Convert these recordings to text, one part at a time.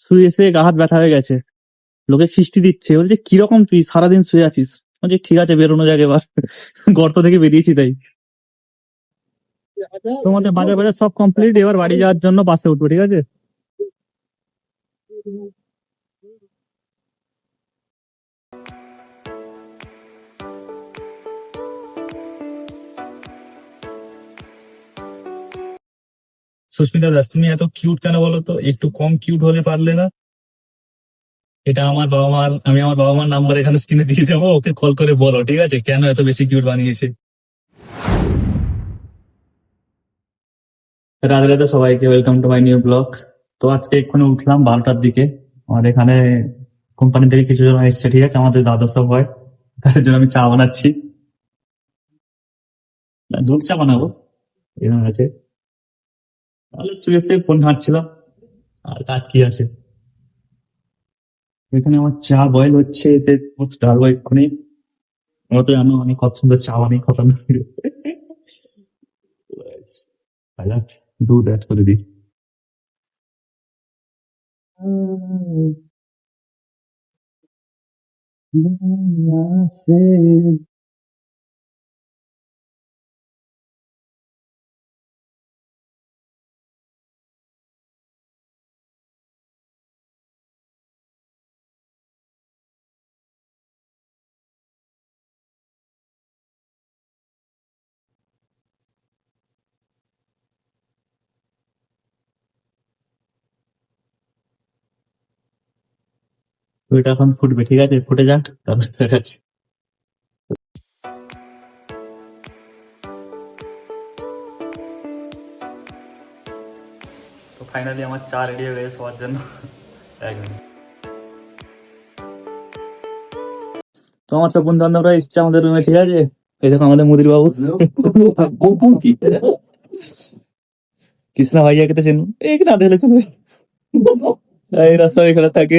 শুয়ে শুয়ে গা হাত ব্যথা হয়ে গেছে, লোকে খিস্তি দিচ্ছে, বলছে কিরকম তুই সারাদিন শুয়ে আছিস। বলছে ঠিক আছে বেরোনো যাক এবার, গর্ত থেকে বেরিয়েছি তাই। তোমাদের বাজার বাজার সব কমপ্লিট, এবার বাড়ি যাওয়ার জন্য বাসে উঠবো, ঠিক আছে। সুস্মিতা দাস, তুমি এত কিউট কেন বলো তো? একটু কম কিউট হলে পারলে না? এটা আমার বাবা মার, আমি আমার বাবা মার নাম্বার এখানে স্ক্রিনে দিয়ে দেবো, ওকে কল করে বলো, ঠিক আছে, কেন এত বেশি কিউট বানিয়েছে। রাধে রাধে সবাইকে, welcome to my new blog. তো আজকে এক্ষুনি উঠলাম 12টার দিকে। আমার এখানে কোম্পানি থেকে কিছু জন এসছে, ঠিক আছে, আমাদের দ্বাদশ হয়, তার জন্য আমি চা বানাচ্ছি। না, দুধ চা বানাবো এখানে আছে। তাহলে শুয়ে শুয়ে ফোন ঘাঁটছিলাম, আর কাজ কি আছে। এখানে আমার চা বয়েল হচ্ছে, এতে ডালবো এক্ষুনি। ওরা তো জানো অনেক পছন্দ চা অনেক খতম। দুধ অ্যাড করে দিই। ওইটা এখন ফুটবে, ঠিক আছে, ফুটে যাক তারপর সেট আছে। তো ফাইনালি আমার চা রেডি হয়ে গেছে সবার জন্য। এক মিনিট। তো আমার সব বন্ধু বান্ধবরা এসছে আমাদের রুমে, ঠিক আছে। এই দেখো আমাদের মুদির বাবু কৃষ্ণা ভাইয়াকে তো চেন, এই না দেখলে চলবে, এরা সব এখানে থাকে।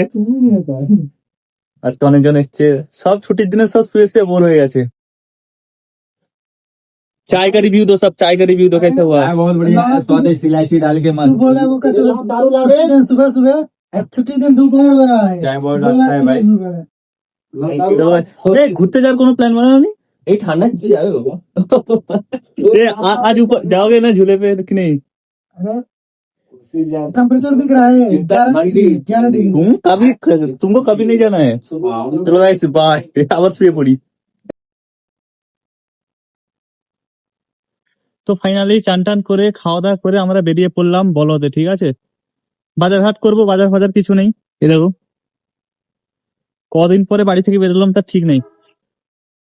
আজকে অনেকজন এসছে, সব ছুটির দিনে সব শুয়ে শুয়ে বোর হয়ে গেছে। चाय का रिव्यू दो, सब चाय का रिव्यू दो, कैसा हुआ? बहुत बढ़िया है, स्वादिष्ट इलायची डाल के मस्त। बोला वो का चलो दारू ला रहे हैं सुबह सुबह, छुट्टी दिन दोपहर हो रहा है। चाय बहुत अच्छा है भाई। ঘুরতে যাওয়ার কোনো প্ল্যান বানানো নি? এই ঠান্ডা কি যাবে বাবা? आज ऊपर जाओगे ना झूले पे कि नहीं? टेम्परेचर दिख रहा है 11 डिग्री। तुमको कभी नहीं जाना है? चलो गाइस बाय, আবার শুয়ে পড়ি। তো ফাইনালি চান টান করে খাওয়া দাওয়া করে আমরা বেরিয়ে পড়লাম বলদে, ঠিক আছে। বাজার হাট করবো, বাজার ফাজার কিছু নেই। এ দেখো কদিন পরে বাড়ি থেকে বেরোলাম তার ঠিক নেই,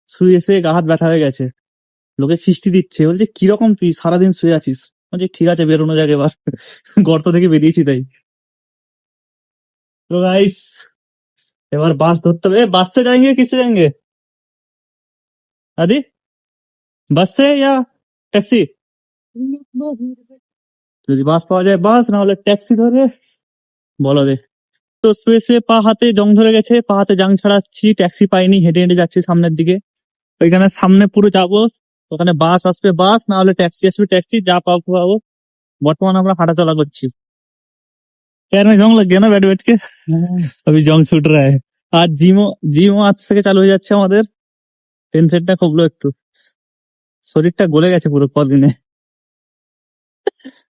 শুয়ে শুয়ে গা হাত ব্যথা হয়ে গেছে, লোকে খিস্তি দিচ্ছে, বলছে কিরকম তুই সারাদিন শুয়ে আছিস। বলছে ঠিক আছে বেরোনো যাক এবার, গর্ত থেকে বেরিয়েছি তাই। তো গাইস এবার বাস ধরতে হবে। বাস से जाएंगे किससे जाएंगे आदि? বাস से या ট্যাক্সি? যদি বাস পাওয়া যায় বাস, না হলে ট্যাক্সি ধরে বলো দে। তো শুয়ে শুয়ে পা হাতে জং ধরে গেছে, পা হাতে জাং ছাড়াচ্ছি, ট্যাক্সি পাইনি, হেঁটে হেঁটে যাচ্ছি সামনের দিকে। ওইখানে সামনে পুরো যাবো, ওখানে বাস আসবে বাস, না হলে ট্যাক্সি আসবে ট্যাক্সি, যা পাবো পাবো। বর্তমানে আমরা হাঁটাচলা করছি। पैर में जंग लग गया ना बैठ बैठ के, अभी जंग छूट रहा है। आज জিমও আজ থেকে চালু হয়ে যাচ্ছে আমাদের। টেনশনটা কমলো একটু, শরীরটা গলে গেছে পুরো কদিনে।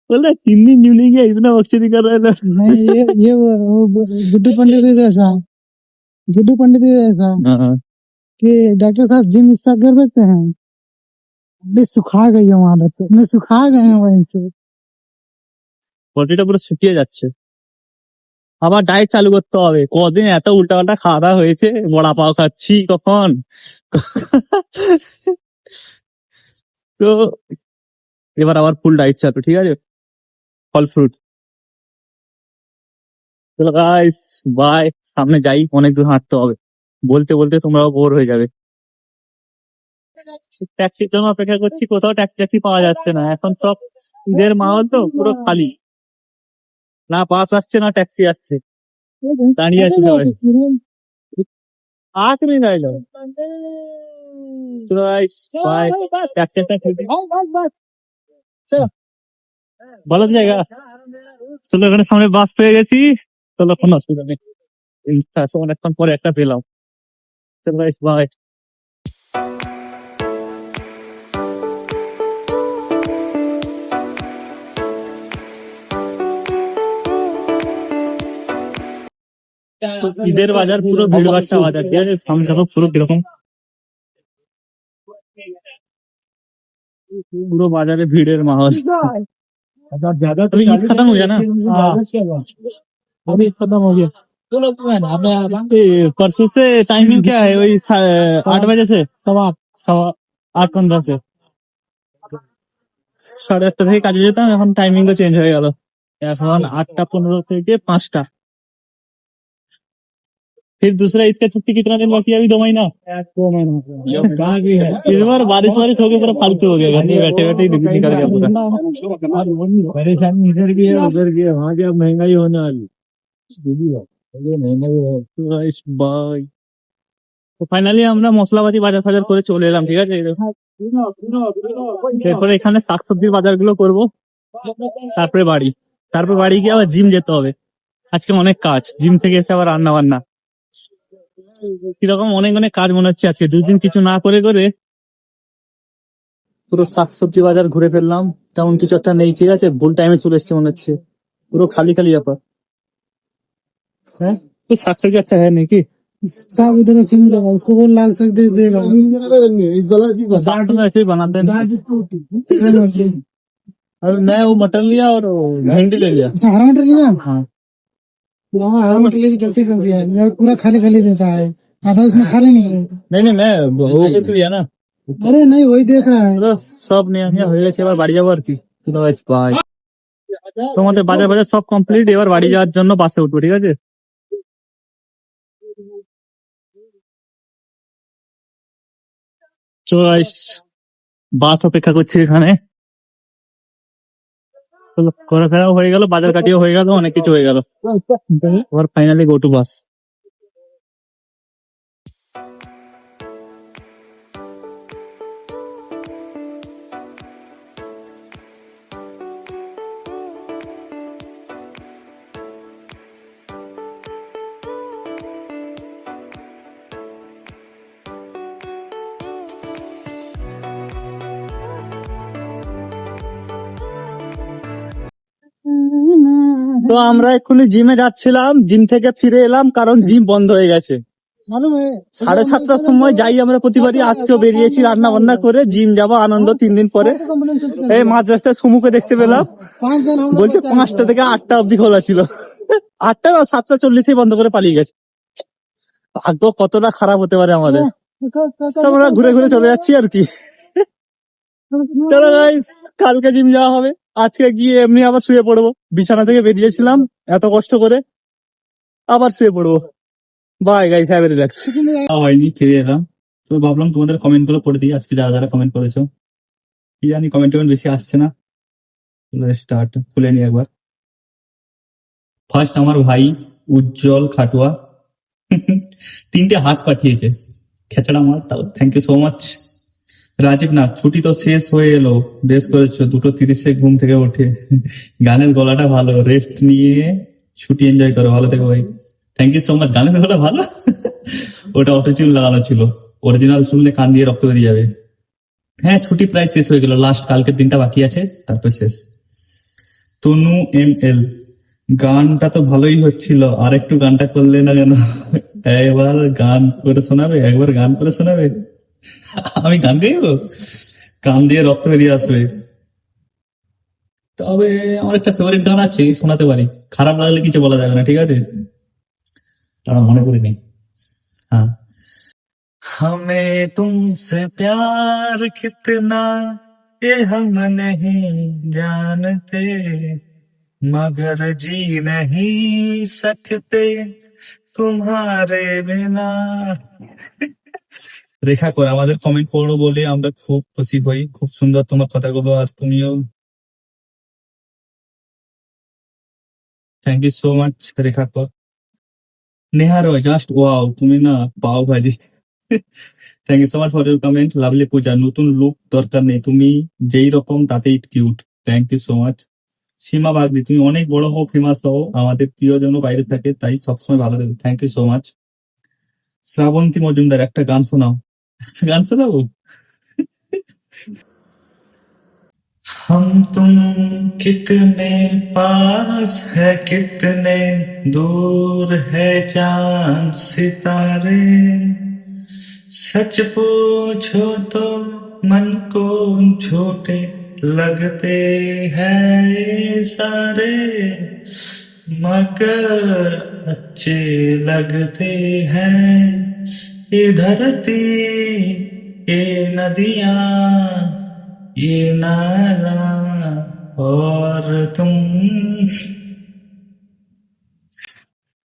बोला 3 दिन जिम नहीं गया, इतना बकचोदी कर रहा है ना। नहीं ये वो गुड्डू पंडित ही जैसा, गुड्डू पंडित ही जैसा हाँ, कि डॉक्टर साहब जिम स्टार्ट कर देते हैं, अभी सुखा गई है वहां पे, मैं सुखा गए हैं वहीं से। বডিটা পুরো শুকিয়ে যাচ্ছে, আবার ডায়েট চালু করতে হবে। কদিন এত উল্টাপাল্টা খাওয়া দাওয়া হয়েছে, বড়া পাও খাচ্ছি কখন। তো এবার আবার ফুল ডায়েট চালু, ঠিক আছে, ফল ফ্রুট। চলো গাইস বাই, সামনে যাই, অনেক দূর হাঁটতে হবে। বলতে বলতে তোমরাও বোর হয়ে যাবে। ট্যাক্সির জন্য অপেক্ষা করছি, কোথাও ট্যাক্সি পাওয়া যাচ্ছে না, এখন সব ঈদের মাহল তো পুরো খালি, না বাস আসছে না ট্যাক্সি আসছে, দাঁড়িয়ে আছি সবাই। আখ नहीं लाइलो। चलो गाइस बाय, टैक्सी একটা খেলতে চলো বলা জায়গা। চলো এখানে সামনে বাস পেয়ে গেছি, চলো কোনো অসুবিধা নেই, অনেকক্ষণ পরে একটা পেলাম। চলো গাইস, বাই। ঈদের বাজার পুরো ভিড় ভাট্টা বাজার, ঠিক আছে? সামনে দেখো পুরো কিরকম, পুরো বাজারে ভিড়ের মাহौल। अभी ईद खत्म हो गया ना? अभी खत्म हो गया। परसों से टाइमिंग क्या है? वही 8 बजे से 8:15 से 8:30 থেকে কাজে যেতাম, এখন টাইমিং টা চেঞ্জ হয়ে গেল, এখন 8:15 থেকে 5টা। फिर दूसरा ईद का छुट्टी कितना दिन बाकी है? अभी 2 महीना। 2 महीना कहाँ भी है इस बार? बारिश वारिश हो गया, पूरा फालतू हो गया, घर में बैठे बैठे निकल गया पूरा। परेशानी इधर भी है उधर भी है, वहाँ क्या महंगाई होने वाली महंगाई है। বাই। তো ফাইনালি আমরা মশলাপাতি বাজার ফাজার করে চলে এলাম, ঠিক আছে? এরপরে এখানে শাকসবজির বাজার গুলো করবো, তারপরে বাড়ি গিয়ে আবার জিম যেতে হবে। আজকে অনেক কাজ, জিম থেকে এসে আবার রান্না বান্না, কিরকম অনেক অনেক কাজ মনে হচ্ছে আজকে। 2 দিন কিছু না করে করে পুরো শাকসবজি বাজার ঘুরে ফেললাম, তেমন কিছু একটা নেই, ঠিক আছে? ভুল টাইমে চলে এসছে মনে হচ্ছে, পুরো খালি খালি ব্যাপার। হ্যাঁ, तो শাকসবজি अच्छा है नहीं कि सब उधर से मिलेगा, उसको बोल लाल साग दे देगा। साग तो ऐसे ही बनाते हैं। और मैं वो मटर लिया और वो भिंडी ले लिया। अच्छा, हरा मटर लिया? हाँ, वहाँ हरा मटर लेके गलती कर दिया यार, पूरा खाली खाली देता है, आधा उसमें खाली नहीं है। नहीं मैं वो भी लिया ना। अरे नहीं, वही देख रहा है। পুরো সব নেওয়া হয়ে গেছে, এবার বাড়ি যাবো আর কি। চলো গাইস, বাই। তোমাদের বাজার সব কমপ্লিট, এবার বাড়ি যাওয়ার জন্য বাসে উঠবো, ঠিক আছে? চলো গাইস, বাস অপেক্ষা করছি এখানে। চলো, ঘোরাফেরাও হয়ে গেল, বাজার কাটিও হয়ে গেল, অনেক কিছু হয়ে গেল, এবার ফাইনালি গো টু বাস। তো আমরা এক্ষুনি জিমে যাচ্ছিলাম, জিম থেকে ফিরে এলাম, কারণ জিম বন্ধ হয়ে গেছে। मालूम है 7:30টার সময় যাই আমরা প্রতিবারই, আজকেও বেরিয়েছি রান্না বান্না করে, জিম যাবো আনন্দ 3 দিন পরে। এই মাঝ রাস্তায় সমুকে দেখতে পেলাম, 5 जन हम বলছে 5টা থেকে 8টা অব্দি খোলা ছিল, 8টা না 7:40 বন্ধ করে পালিয়ে গেছে। ভাগ্য কতটা খারাপ হতে পারে আমাদের। তো আমরা ঘুরে ঘুরে চলে যাচ্ছি আর কি। চলো গাইস, কালকে জিম যাওয়া হবে, আজকে গিয়ে এমনি আবার শুয়ে পড়বো। বিছানা থেকে বেরিয়েছিলাম এত কষ্ট করে, আবার শুয়ে পড়বো। Bye guys, have a relax. হয়নি, ফিরে এলাম। তো ভাবলাম তোমাদের কমেন্ট গুলো পড়ে দিই, আজকে যারা যারা কমেন্ট করেছো। কি জানি কমেন্ট বেশি আসছে না, স্টার্ট খুলে নি একবার। ফার্স্ট আমার ভাই উজ্জ্বল খাটুয়া 3টে হাত পাঠিয়েছে, খেচড়া আমার, তাও thank you so much. Rajib Nath, ছুটি তো শেষ হয়ে এলো, বেশ করেছো, 2:30 ঘুম থেকে উঠে। গানের গলাটা ভালো, রেস্ট নিয়ে ছুটি এনজয় করো, ভালো থেকো ভাই। Thank you so much. গানের গলা ভালো ওটা অটোটিউন লাগানো ছিল, অরিজিনাল শুনলে কান দিয়ে রক্ত বেরিয়ে যাবে। হ্যাঁ, ছুটি প্রায় শেষ হয়ে গেল, লাস্ট কালকের দিনটা বাকি আছে, তারপর শেষ। তনু ML, গানটা তো ভালোই হচ্ছিল, আর একটু গানটা করলে না কেন? একবার গান করে শোনাবে, একবার গান করে শোনাবে। আমি গান গাইবো, কান দিয়ে রক্ত বেরিয়ে আসবে। তবে আমার একটা ফেভারিট গান আছে, শোনাতে পারি, খারাপ লাগলে কিছু বলা যাবে না, ঠিক আছে? তারা মনে করিনি। हाँ, हमें तुमसे प्यार कितना ये हम नहीं जानते, मगर जी नहीं सकते तुम्हारे बिना। রেখা করে আমাদের কমেন্ট পড়ো বলে আমরা খুব খুশি হই, খুব সুন্দর তোমার কথাগুলো, আর তুমিও থ্যাংক ইউ সো মাচ রেখা কর। নেহা রয়, জাস্ট ওয়াও, তুমি না পাও ভাজি। Thank you so much for your comment. Lovely Puja, নতুন লুক দরকার নেই, তুমি যেই রকম তাতেই cute. Thank you so much. Seema Bagdi, তুমি অনেক বড় হও, ফেমাস হও, আমাদের প্রিয়জন বাইরে থাকে, তাই সবসময় ভালো দেবে। Thank you so much. Srabanti Majumdar, একটা গান শোনাও। গান শোনাবো? हम तुम कितने पास है, कितने दूर है चांद सितारे, सच पूछो तो मन को झूठे लगते हैं ये सारे, मगर अच्छे लगते हैं ये धरती, ये नदियाँ, ये नारा और तुम।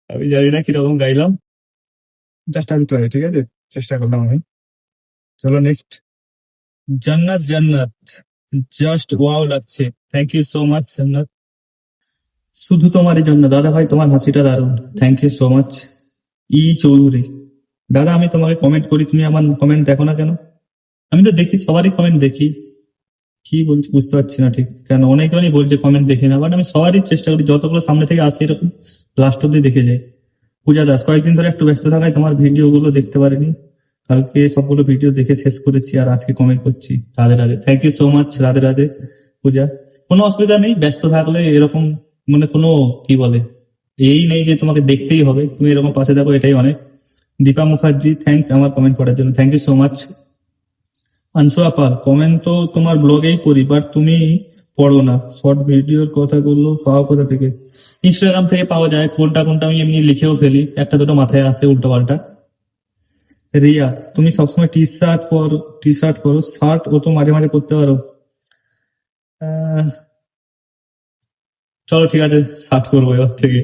আমি জানি না কিরকম গাইলাম, জাস্ট আমি ট্রাই, ঠিক আছে, চেষ্টা করলাম আমি। চলো নেক্সট। জান্নাত, জান্নাত জাস্ট ওয়াও লাগছে, থ্যাংক ইউ সো মাচ জান্নাত। শুধু তোমারই জন্য দাদা ভাই, তোমার হাসিটা দারুণ, থ্যাংক ইউ সো মাচ। ই চৌধুরী, দাদা আমি তোমাকে কমেন্ট করি, তুমি আমার কমেন্ট দেখো না কেন? আমি তো দেখি, সবারই কমেন্ট দেখি, কি বলছি বুঝতে পারছি না ঠিক কেন। অনেকজনই বলছে কমেন্ট দেখি না, বাট আমি সবারই চেষ্টা করি, যতগুলো সামনে থেকে আসে এরকম লাস্ট অব্দি দেখে যাই। পূজা দাস, কয়েকদিন ধরে একটু ব্যস্ত থাকায় তোমার ভিডিও গুলো দেখতে পারিনি, কালকে সবগুলো ভিডিও দেখে শেষ করেছি আর আজকে কমেন্ট করছি। Radhe Radhe, thank you so much, Radhe Radhe Puja. কোনো অসুবিধা নেই, ব্যস্ত থাকলে এরকম মানে কোনো কি বলে এই নেই যে তোমাকে দেখতেই হবে, তুমি এরকম পাশে থাকো, এটাই অনেক। দীপা মুখার্জি, থ্যাংকস আমার কমেন্ট করার জন্য, thank you so much. Anasuya Pal, comment তো তোমার ব্লগেই করি, বাট তুমি পড়ো না, শর্ট ভিডিওর কথাগুলো পাও কোথা থেকে? ইনস্টাগ্রাম থেকে পাওয়া যায়, কোনটা কোনটা আমি এমনি লিখেও ফেলি, একটা দুটো মাথায় আসে উল্টো পাল্টা। রিয়া, তুমি সবসময় টি শার্ট করো, শার্ট ও তো মাঝে মাঝে পরতে পারো। চলো ঠিক আছে, শার্ট করবো এবার থেকে।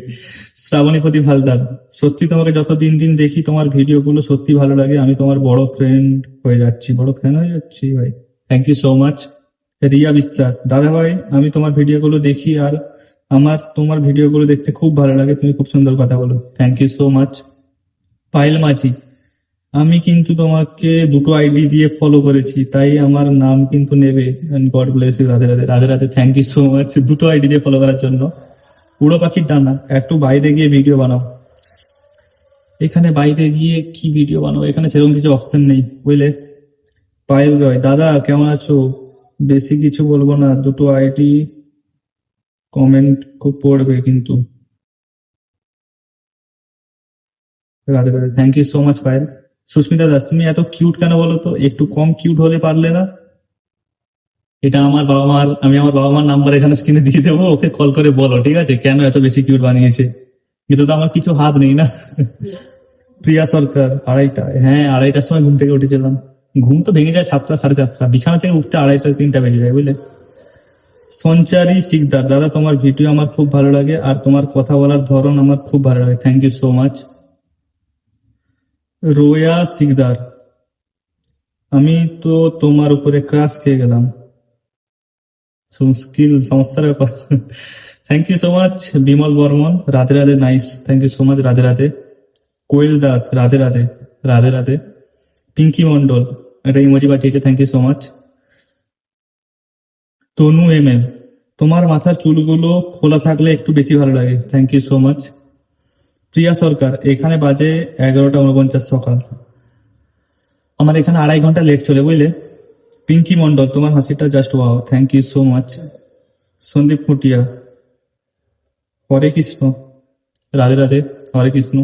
শ্রাবণীপতি হালদার, সত্যি তোমাকে যত দিন দিন দেখি তোমার ভিডিও গুলো সত্যি ভালো লাগে, আমি তোমার বড় ফ্রেন্ড হয়ে যাচ্ছি, বড় ফ্যান হয়ে যাচ্ছি ভাই, thank you so much. Riya Biswas, দাদা ভাই আমি তোমার ভিডিও গুলো দেখি আর আমার তোমার ভিডিও গুলো দেখতে খুব ভালো লাগে, তুমি খুব সুন্দর কথা বলো, thank you so much. Payel Majhi, আমি কিন্তু তোমাকে দুটো আইডি দিয়ে ফলো করেছি, তাই আমার নাম কিন্তু নেবে, God bless you. Radhe Radhe, Radhe Radhe, thank you so much দুটো আইডি দিয়ে ফলো করার জন্য। উড়ো পাখির ডানা, একটু বাইরে গিয়ে ভিডিও বানাও। এখানে বাইরে গিয়ে কি ভিডিও বানাবো, এখানে সেরকম কিছু অপশন নেই বুঝলে। পায়েল রয়, দাদা কেমন আছো? বেশি কিছু বলবো না, দুটো আইডি কমেন্ট খুব পড়বে কিন্তু। Radhe Radhe, thank you so much Payel. Susmita Das, তুমি এত কিউট কেন বলো তো, একটু কম কিউট হলে পারলে না? এটা আমার বাবা মার, আমি আমার বাবা মার নাম্বার এখানে স্ক্রিনে দিয়ে দেবো, ওকে কল করে বলো, ঠিক আছে, কেন এত বেশি কিউট বানিয়েছে। কিন্তু তো আমার কিছু হাত নেই না। প্রিয়া সরকার, আড়াইটা, হ্যাঁ 2:30টার সময় ঘুম থেকে উঠেছিলাম, ঘুম তো ভেঙে যায় 7টা 7:30, বিছানা থেকে উঠতে 2:30 3টা বেজে যায় বুঝলে। সঞ্চারী শিকদার, দাদা তোমার ভিডিও আমার খুব ভালো লাগে আর তোমার কথা বলার ধরন আমার খুব ভালো লাগে, থ্যাংক ইউ সো মাচ। রোয়া শিকদার, আমি তো তোমার উপরে ক্রাশ খেয়ে গেলাম, স্কিল সমস্যার ব্যাপার, thank you so much. Bimal Barman, Radhe Radhe, nice, thank you so much, Radhe Radhe. Koel Das, Radhe Radhe, Radhe Radhe. Pinki Mandal, একটা ইমোজি পাঠিয়েছে, thank you so much. Tanu ML, তোমার মাথার চুলগুলো খোলা থাকলে একটু বেশি ভালো লাগে, thank you so much. Priya Sarkar, এখানে বাজে 11:49 সকাল, আমার এখানে 2.5 ঘন্টা লেট চলে বুঝলে। পিঙ্কি মন্ডল, তোমার হাসিটা just wow, thank you so much. Sandip Futia, Hare Krishna, Radhe Radhe, Hare Krishna.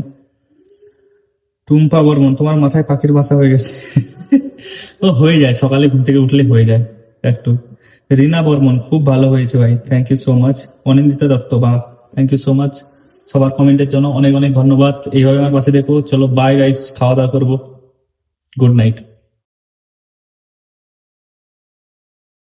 Tumpa Barman, তোমার মাথায় পাখির বাসা হয়ে গেছে। ও হয়ে যায়, সকালে ঘুম থেকে উঠলে হয়ে যায় একটু। রিনা বর্মন, খুব ভালো হয়েছে ভাই, thank you so much. Anindita Dutta, বা থ্যাংক ইউ সো মাচ। সবার কমেন্টের জন্য অনেক অনেক ধন্যবাদ, এইভাবে আমার পাশে দেখো। চলো বাই গাইস, খাওয়া দাওয়া করবো, গুড নাইট।